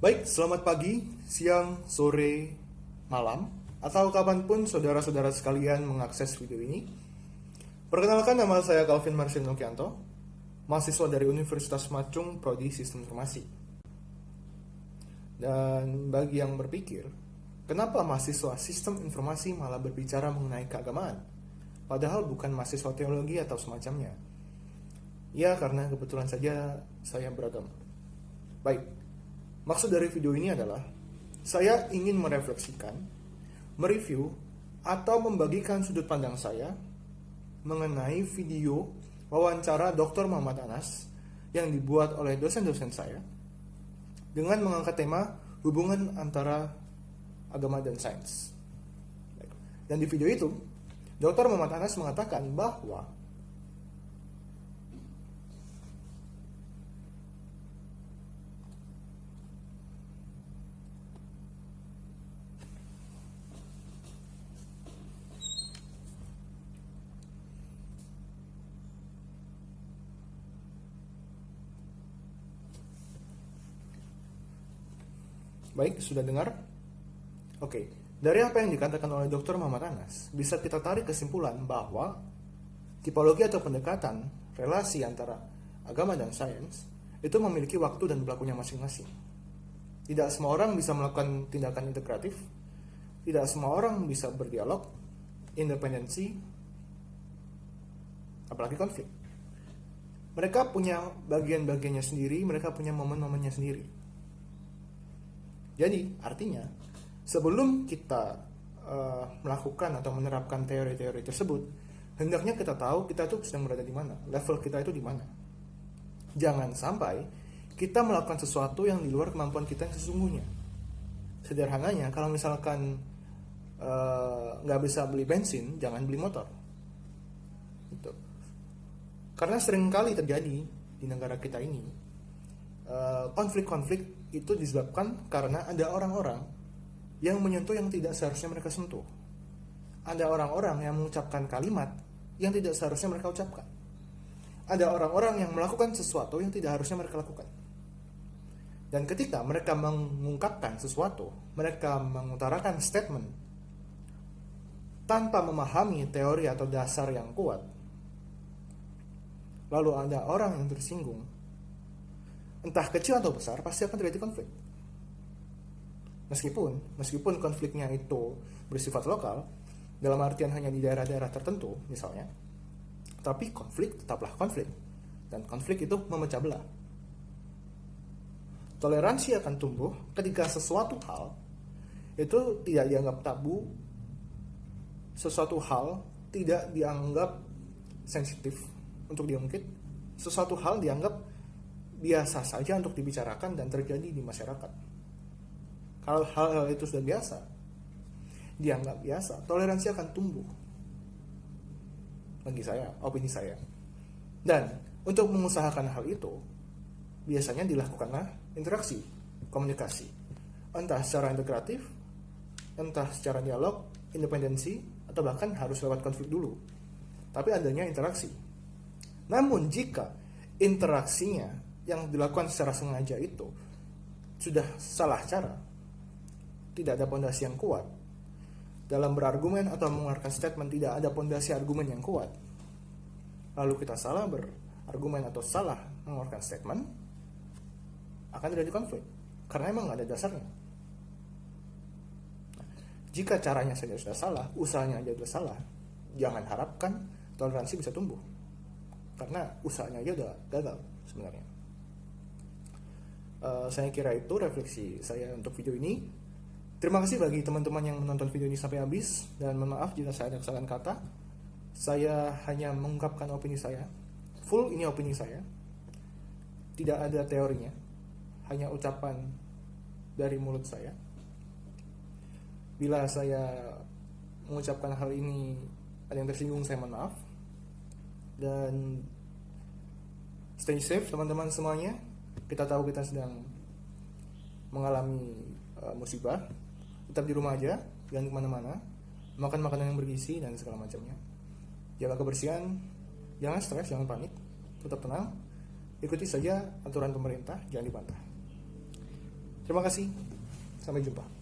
Baik, selamat pagi, siang, sore, malam, atau kapanpun saudara-saudara sekalian mengakses video ini. Perkenalkan, nama saya Calvin Marcin Nokianto, mahasiswa dari Universitas Macung, Prodi Sistem Informasi. Dan bagi yang berpikir, kenapa mahasiswa Sistem Informasi malah berbicara mengenai keagamaan, padahal bukan mahasiswa teologi atau semacamnya? Ya, karena kebetulan saja saya beragama. Baik, maksud dari video ini adalah saya ingin merefleksikan, mereview, atau membagikan sudut pandang saya mengenai video wawancara Dr. Muhammad Anas yang dibuat oleh dosen-dosen saya dengan mengangkat tema hubungan antara agama dan sains. Dan di video itu, Dr. Muhammad Anas mengatakan bahwa baik, sudah dengar? Oke, dari apa yang dikatakan oleh Dr. Muhammad Anas, bisa kita tarik kesimpulan bahwa tipologi atau pendekatan relasi antara agama dan sains itu memiliki waktu dan pelakunya masing-masing. Tidak semua orang bisa melakukan tindakan integratif, tidak semua orang bisa berdialog, independensi, apalagi konflik. Mereka punya bagian-bagiannya sendiri, mereka punya momen-momennya sendiri. Jadi, artinya, sebelum kita melakukan atau menerapkan teori-teori tersebut, hendaknya kita tahu kita tuh sedang berada di mana, level kita itu di mana. Jangan sampai kita melakukan sesuatu yang di luar kemampuan kita yang sesungguhnya. Sederhananya, kalau misalkan nggak bisa beli bensin, jangan beli motor. Gitu. Karena seringkali terjadi di negara kita ini, konflik-konflik itu disebabkan karena ada orang-orang yang menyentuh yang tidak seharusnya mereka sentuh. Ada orang-orang yang mengucapkan kalimat yang tidak seharusnya mereka ucapkan. Ada orang-orang yang melakukan sesuatu yang tidak harusnya mereka lakukan. Dan ketika mereka mengungkapkan sesuatu, mereka mengutarakan statement tanpa memahami teori atau dasar yang kuat, lalu ada orang yang tersinggung, entah kecil atau besar, pasti akan terjadi konflik. Meskipun konfliknya itu bersifat lokal, dalam artian hanya di daerah-daerah tertentu misalnya, tapi konflik tetaplah konflik, dan konflik itu memecah belah. Toleransi akan tumbuh ketika sesuatu hal itu tidak dianggap tabu, sesuatu hal tidak dianggap sensitif untuk diungkit, sesuatu hal dianggap biasa saja untuk dibicarakan dan terjadi di masyarakat. Kalau hal-hal itu sudah biasa, dianggap biasa, toleransi akan tumbuh. Bagi saya, opini saya. Dan untuk mengusahakan hal itu, biasanya dilakukanlah interaksi, komunikasi. Entah secara integratif, entah secara dialog, independensi, atau bahkan harus lewat konflik dulu. Tapi adanya interaksi. Namun jika interaksinya yang dilakukan secara sengaja itu sudah salah cara, tidak ada pondasi yang kuat dalam berargumen atau mengeluarkan statement, tidak ada pondasi argumen yang kuat, lalu kita salah berargumen atau salah mengeluarkan statement, akan terjadi konflik karena emang nggak ada dasarnya. Jika caranya saja sudah salah, usahanya aja sudah salah, jangan harapkan toleransi bisa tumbuh, karena usahanya aja udah gagal sebenarnya. Saya kira itu refleksi saya untuk video ini. Terima kasih bagi teman-teman yang menonton video ini sampai habis, dan mohon maaf jika saya ada kesalahan kata. Saya hanya mengungkapkan opini saya. Full ini opini saya. Tidak ada teorinya, hanya ucapan dari mulut saya. Bila saya mengucapkan hal ini ada yang tersinggung, saya mohon maaf. Dan stay safe teman-teman semuanya. Kita tahu kita sedang mengalami musibah. Tetap di rumah aja, jangan kemana-mana. Makan makanan yang bergizi dan segala macamnya. Jaga kebersihan, jangan stres, jangan panik. Tetap tenang, ikuti saja aturan pemerintah, jangan dibantah. Terima kasih. Sampai jumpa.